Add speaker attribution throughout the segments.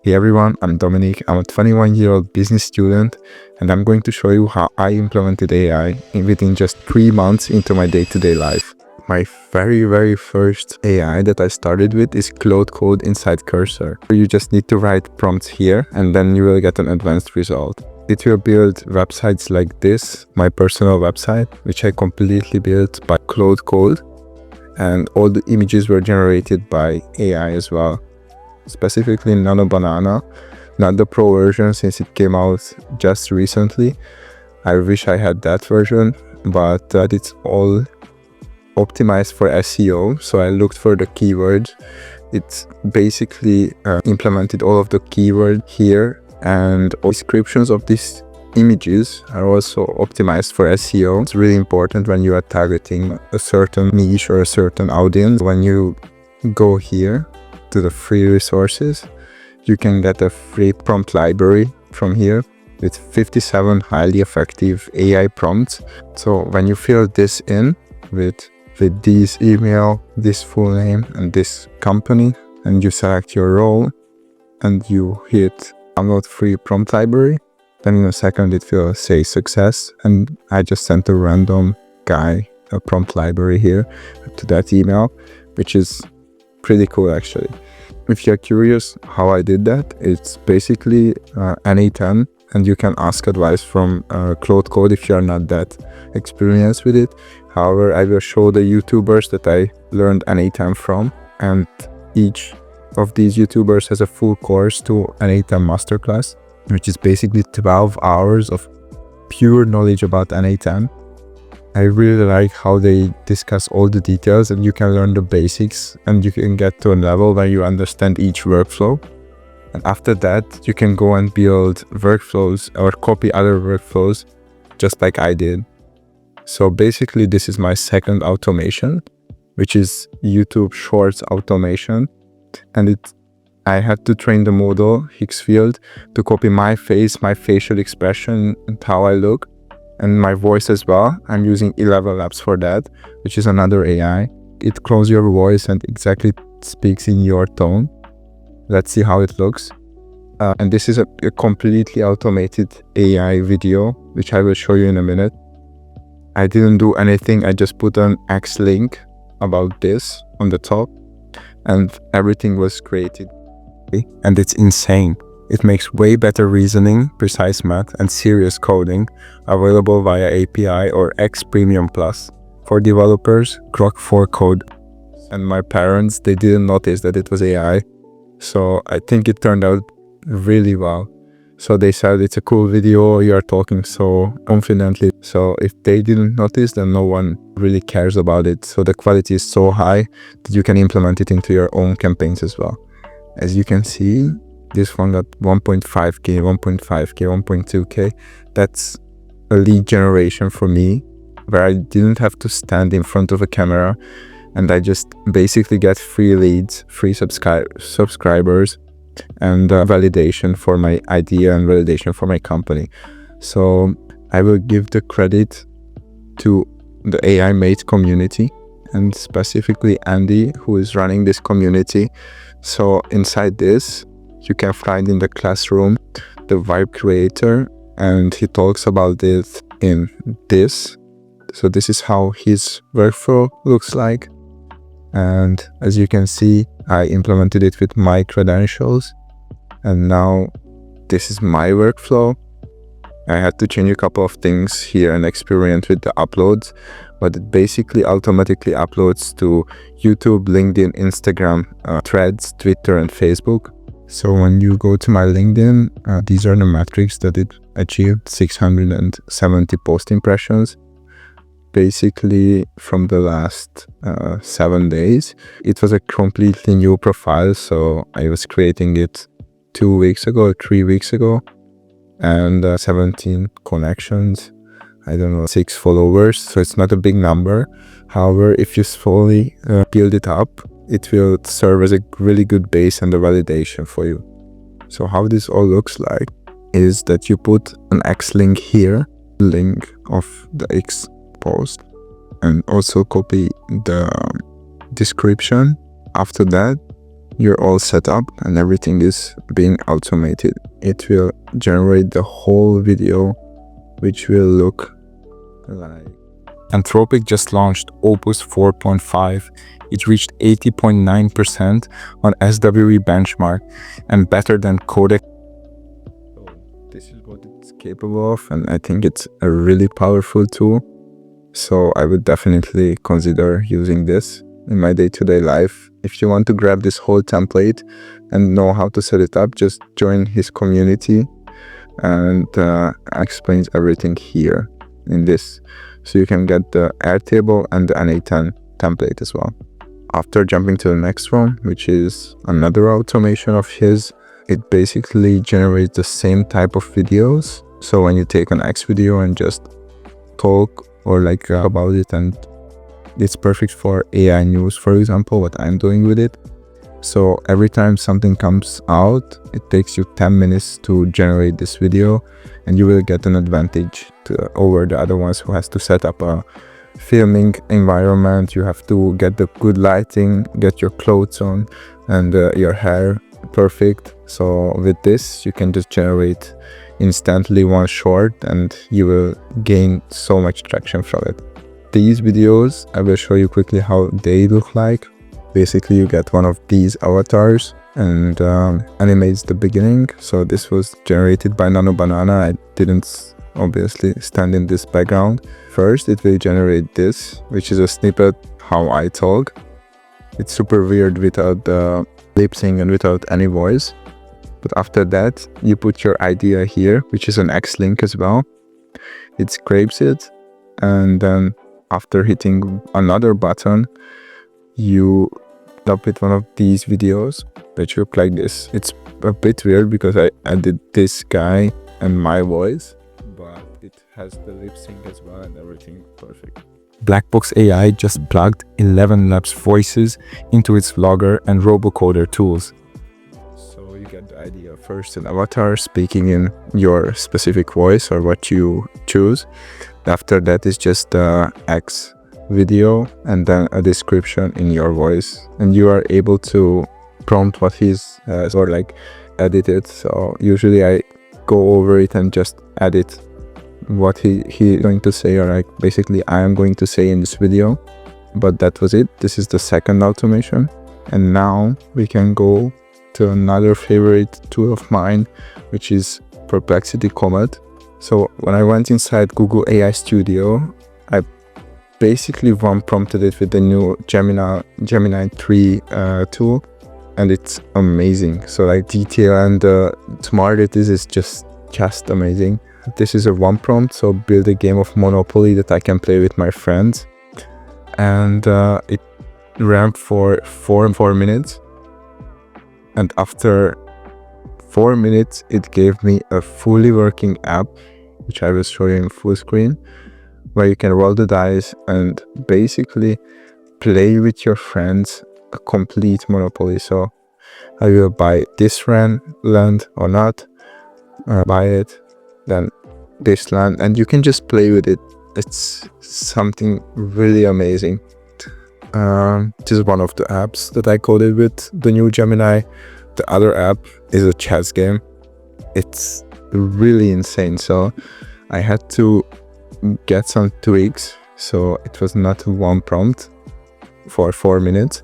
Speaker 1: Hey everyone, I'm Dominic. I'm a 21-year-old business student, and I'm going to show you how I implemented AI within just 3 months into my day-to-day life. My very first AI that I started with is Cloud Code inside Cursor. You just need to write prompts here, and then you will get an advanced result. It will build websites like this, my personal website, which I completely built by Cloud Code, and all the images were generated by AI as well. Specifically Nano Banana, not the pro version since it came out just recently. I wish I had that version, but it's all optimized for SEO. So I looked for the keywords. It's basically implemented all of the keyword here, and all descriptions of these images are also optimized for SEO. It's really important when you are targeting a certain niche or a certain audience. When you go here to the free resources, you can get a free prompt library from here with 57 highly effective AI prompts. So when you fill this in with this email, this full name, and this company, and you select your role and you hit download free prompt library, then in a second it will say success, and I just sent a random guy a prompt library here to that email, which is pretty cool actually. If you're curious how I did that, it's basically NA10, and you can ask advice from Cloud Code if you're not that experienced with it. However, I will show the YouTubers that I learned NA10 from, and each of these YouTubers has a full course to NA10 Masterclass, which is basically 12 hours of pure knowledge about NA10. I really like how they discuss all the details, and you can learn the basics and you can get to a level where you understand each workflow. And after that, you can go and build workflows or copy other workflows just like I did. So basically, this is my second automation, which is YouTube Shorts automation. And I had to train the model Higgsfield to copy my face, my facial expression, and how I look, and my voice as well. I'm using 11 Labs for that, which is another AI. It clones your voice and exactly speaks in your tone. Let's see how it looks. And this is a completely automated AI video, which I will show you in a minute. I didn't do anything. I just put an X link about this on the top, and everything was created. And it's insane. It makes way better reasoning, precise math, and serious coding available via API or X Premium Plus. For developers, Grok 4 code. And my parents, they didn't notice that it was AI. So I think it turned out really well. So they said it's a cool video, you are talking so confidently. So if they didn't notice, then no one really cares about it. So the quality is so high that you can implement it into your own campaigns as well. As you can see, this one got 1.5K, 1.5K, 1.2K. That's a lead generation for me, where I didn't have to stand in front of a camera, and I just basically get free leads, free subscribers, and validation for my idea and validation for my company. So I will give the credit to the AI Mate community, and specifically Andy, who is running this community. So inside this, you can find in the classroom the vibe creator, and he talks about it in this. So this is how his workflow looks like. And as you can see, I implemented it with my credentials, and now this is my workflow. I had to change a couple of things here and experiment with the uploads, but it basically automatically uploads to YouTube, LinkedIn, Instagram, Threads, Twitter, and Facebook. So when you go to my LinkedIn, these are the metrics that it achieved: 670 post impressions. Basically from the last 7 days. It was a completely new profile, so I was creating it 2 weeks ago, 3 weeks ago, and 17 connections, I don't know, 6 followers, so it's not a big number. However, if you slowly build it up, it will serve as a really good base and a validation for you. So how this all looks like is that you put an X link here, link of the X post, and also copy the description. After that, you're all set up and everything is being automated. It will generate the whole video, which will look like... Anthropic just launched Opus 4.5. It reached 80.9% on SWE benchmark and better than Codec. So this is what it's capable of, and I think it's a really powerful tool. So I would definitely consider using this in my day-to-day life. If you want to grab this whole template and know how to set it up, just join his community, and explains everything here in this. So you can get the Airtable and the NA10 template as well. After jumping to the next one, which is another automation of his, it basically generates the same type of videos. So when you take an X video and just talk or like about it, and it's perfect for AI news, for example, what I'm doing with it. So every time something comes out, it takes you 10 minutes to generate this video, and you will get an advantage over the other ones who has to set up a filming environment. You have to get the good lighting, get your clothes on, and your hair perfect. So with this, you can just generate instantly one short, and you will gain so much traction from it. These videos, I will show you quickly how they look like. Basically, you get one of these avatars and animates the beginning. So this was generated by Nano Banana. I didn't obviously stand in this background. First, it will generate this, which is a snippet how I talk. It's super weird without the lip sync and without any voice. But after that, you put your idea here, which is an X-link as well. It scrapes it, and then after hitting another button, you up with one of these videos which look like this. It's a bit weird because I added this guy and my voice, but it has the lip sync as well and everything perfect. Blackbox AI just plugged 11 Labs voices into its vlogger and robocoder tools. So you get the idea. First an avatar speaking in your specific voice or what you choose. After that is just the X video and then a description in your voice, and you are able to prompt what he's or like edit it. So usually I go over it and just edit what he's going to say, or like basically I am going to say in this video. But that was it. This is the second automation, and now we can go to another favorite tool of mine, which is Perplexity Comet. So when I went inside Google AI Studio, I basically one prompted it with the new Gemini 3 tool, and it's amazing. So like detail and smart it is just amazing. This is a one prompt, so build a game of Monopoly that I can play with my friends, and it ran for 4 minutes, and after 4 minutes it gave me a fully working app, which I will show you in full screen, where you can roll the dice and basically play with your friends a complete Monopoly. So I will buy this land or not, buy it, then this land, and you can just play with it. It's something really amazing. This is one of the apps that I coded with the new Gemini. The other app is a chess game. It's really insane. So I had to get some tweaks, so it was not one prompt for 4 minutes.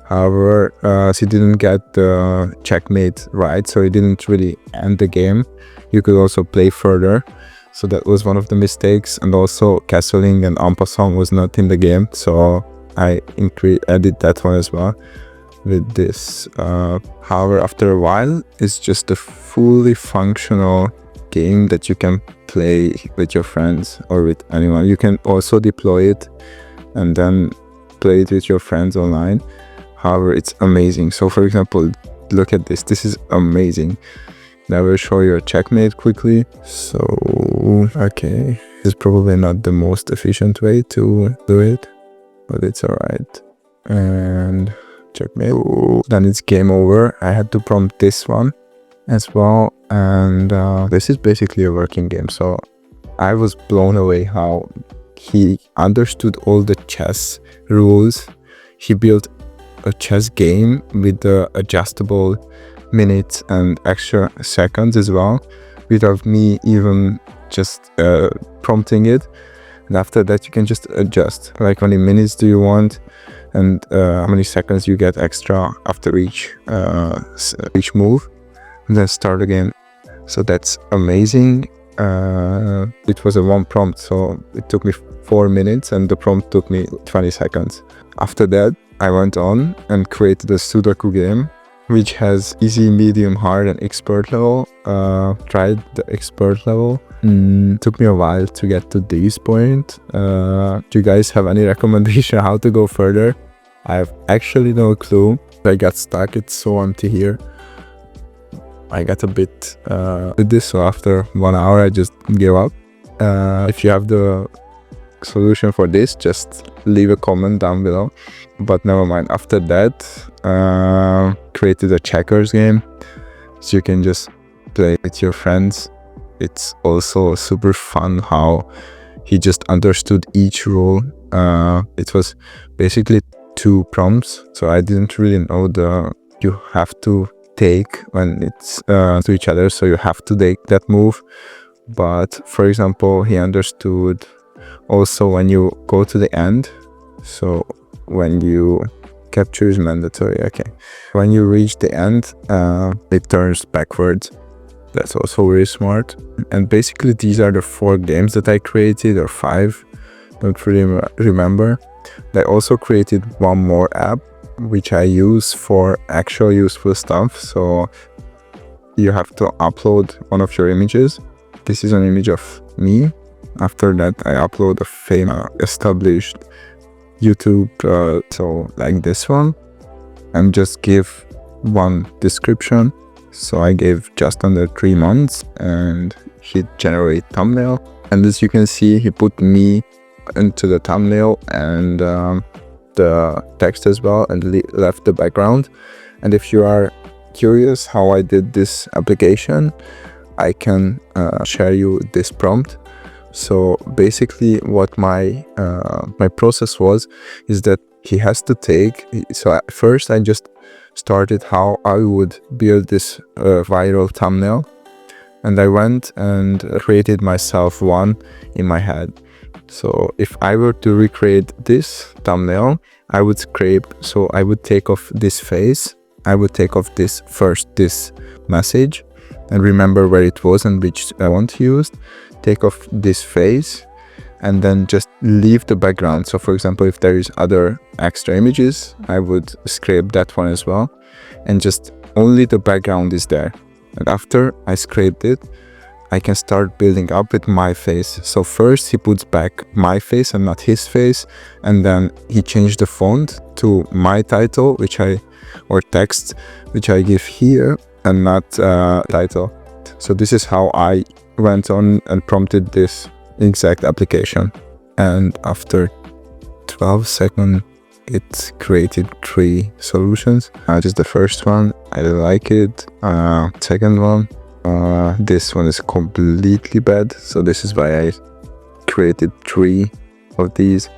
Speaker 1: However, she didn't get the checkmate right, so it didn't really end the game. You could also play further, so that was one of the mistakes. And also castling and en passant was not in the game, so I added that one as well with this. However, after a while, it's just a fully functional game that you can play with your friends or with anyone. You can also deploy it and then play it with your friends online. However, it's amazing. So for example, look at this. This is amazing. Now I will show you a checkmate quickly. So, okay, this is probably not the most efficient way to do it, but it's alright. And checkmate. Then it's game over. I had to prompt this one as well, and this is basically a working game. So I was blown away how he understood all the chess rules. He built a chess game with the adjustable minutes and extra seconds as well, without me even just prompting it. And after that you can just adjust, like how many minutes do you want and how many seconds you get extra after each move, and then start again. So that's amazing. It was a one prompt, so it took me 4 minutes and the prompt took me 20 seconds. After that I went on and created a Sudoku game, which has easy, medium, hard and expert level. Tried the expert level. Took me a while to get to this point. Do you guys have any recommendation how to go further? I have actually no clue. I got stuck, it's so empty here. I got a bit with this, so after 1 hour I just gave up. If you have the solution for this, just leave a comment down below. But never mind. After that, created a checkers game, so you can just play with your friends. It's also super fun how he just understood each rule. It was basically 2 prompts, so I didn't really know you have to take when it's to each other, so you have to take that move. But for example, he understood also when you go to the end, so when you capture is mandatory, okay, when you reach the end, it turns backwards. That's also really smart. And basically these are the 4 games that I created, or 5, don't really remember. I also created one more app which I use for actual useful stuff. So you have to upload one of your images. This is an image of me. After that I upload a famous established YouTube, so like this one, and just give one description. So I gave just under 3 months and hit generate thumbnail, and as you can see he put me into the thumbnail and the text as well, and left the background. And if you are curious how I did this application, I can share you this prompt. So basically what my process was is that he has to take, so at first I just started how I would build this viral thumbnail, and I went and created myself one in my head. So if I were to recreate this thumbnail, I would scrape, so I would take off this face, I would take off this message and remember where it was and which I want to use, take off this face, and then just leave the background. So for example, if there is other extra images, I would scrape that one as well, and just only the background is there. And after I scraped it, I can start building up with my face. So first he puts back my face and not his face, and then he changed the font to my title, or text, which I give here, and not title. So this is how I went on and prompted this exact application. And after 12 seconds, it created 3 solutions. Just the first one, I didn't like it. Second one, this one is completely bad. So this is why I created 3 of these.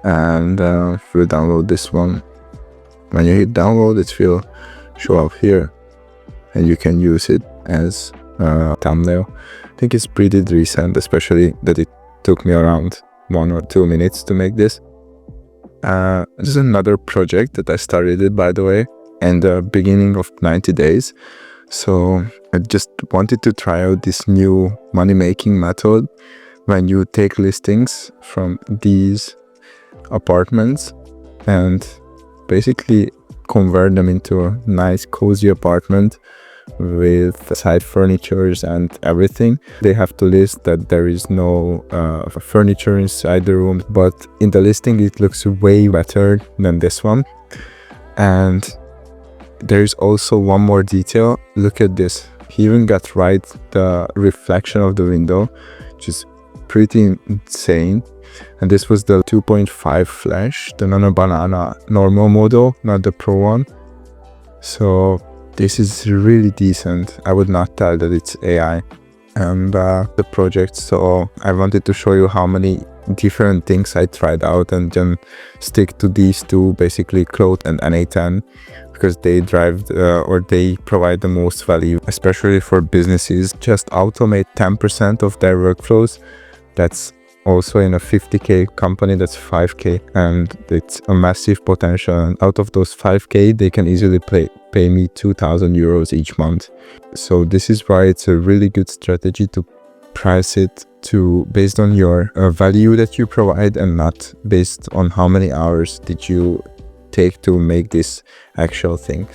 Speaker 1: And if you download this one, when you hit download, it will show up here, and you can use it as a thumbnail. I think it's pretty recent, especially that it took me around 1 or 2 minutes to make this. This is another project that I started, by the way, in the beginning of 90 days. So I just wanted to try out this new money-making method when you take listings from these apartments and basically convert them into a nice cozy apartment with side furnitures and everything. They have to list that there is no furniture inside the room, but in the listing it looks way better than this one. And there's also one more detail. Look at this. He even got right the reflection of the window, which is pretty insane. And this was the 2.5 flash, the Nano Banana normal model, not the Pro one. So this is really decent. I would not tell that it's AI. And the project, so I wanted to show you how many different things I tried out and then stick to these two, basically Claude and NA10, because they drive or they provide the most value, especially for businesses. Just automate 10% of their workflows. That's also in a 50K company, that's 5K, and it's a massive potential. And out of those 5K, they can easily pay me 2,000 euros each month. So this is why it's a really good strategy to price it based on your value that you provide, and not based on how many hours did you take to make this actual thing.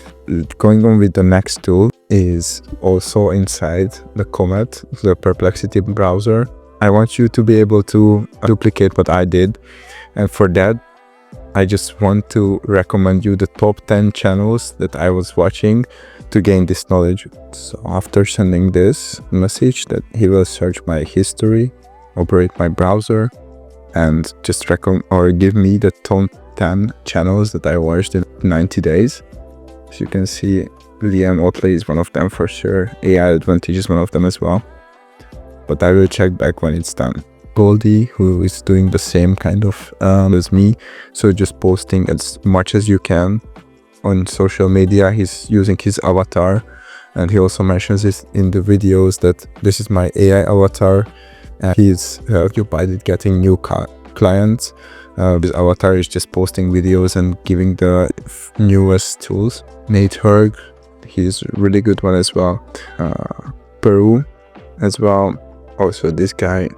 Speaker 1: Going on with the next tool is also inside the Comet, the Perplexity browser. I want you to be able to duplicate what I did, and for that I just want to recommend you the top 10 channels that I was watching to gain this knowledge. So after sending this message, that he will search my history, operate my browser, and just give me the top 10 channels that I watched in 90 days. As you can see, Liam Otley is one of them for sure. AI Advantage is one of them as well. But I will check back when it's done. Goldie, who is doing the same kind of as me, so just posting as much as you can on social media. He's using his avatar, and he also mentions it in the videos that this is my AI avatar, and he's occupied with getting new clients. His avatar is just posting videos and giving the newest tools. Nate Herg, he's a really good one as well. Peru as well. Also this guy,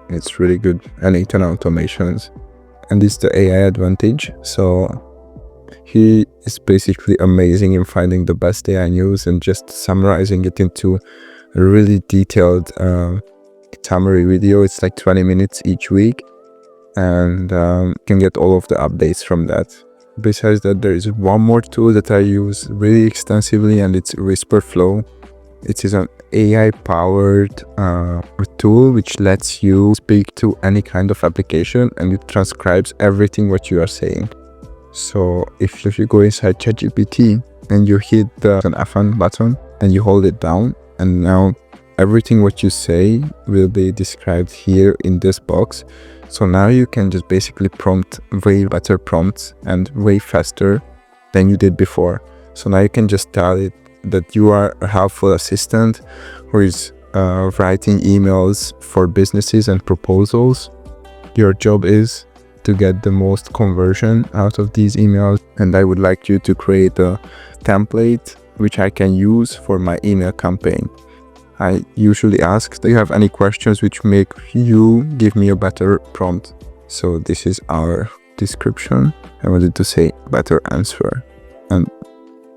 Speaker 1: it's really good. And Eternal Automations, and it's the AI Advantage. So he is basically amazing in finding the best AI news and just summarizing it into a really detailed summary video. It's like 20 minutes each week, and you can get all of the updates from that. Besides that, there is one more tool that I use really extensively, and it's Whisperflow. It is an AI-powered tool which lets you speak to any kind of application, and it transcribes everything what you are saying. So if you go inside ChatGPT and you hit the F1 button and you hold it down, and now everything what you say will be described here in this box. So now you can just basically prompt way better prompts and way faster than you did before. So now you can just tell it that you are a helpful assistant who is writing emails for businesses and proposals. Your job is to get the most conversion out of these emails, and I would like you to create a template which I can use for my email campaign. I usually ask, do you have any questions which make you give me a better prompt? So this is our description. I wanted to say better answer. And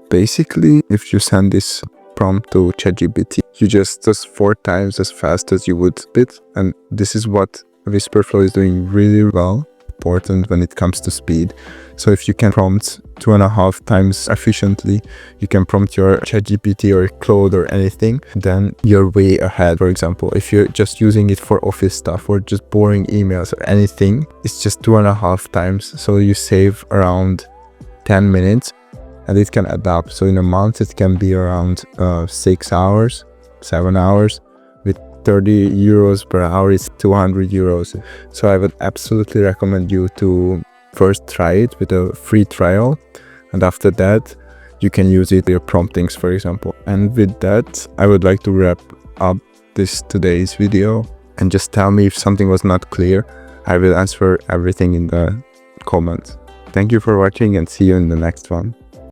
Speaker 1: basically, if you send this prompt to ChatGPT, you just 4 times as fast as you would bit. And this is what Whisperflow is doing really well. Important when it comes to speed. So if you can prompt 2.5 times efficiently, you can prompt your ChatGPT or Claude or anything, then you're way ahead. For example, if you're just using it for office stuff or just boring emails or anything, it's just 2.5 times. So you save around 10 minutes, and it can adapt. So in a month, it can be around 6 hours, 7 hours. With 30 euros per hour, it's 200 euros. So I would absolutely recommend you to first try it with a free trial, and after that you can use it for your promptings, for example. And with that, I would like to wrap up today's video, and just tell me if something was not clear. I will answer everything in the comments. Thank you for watching, and see you in the next one.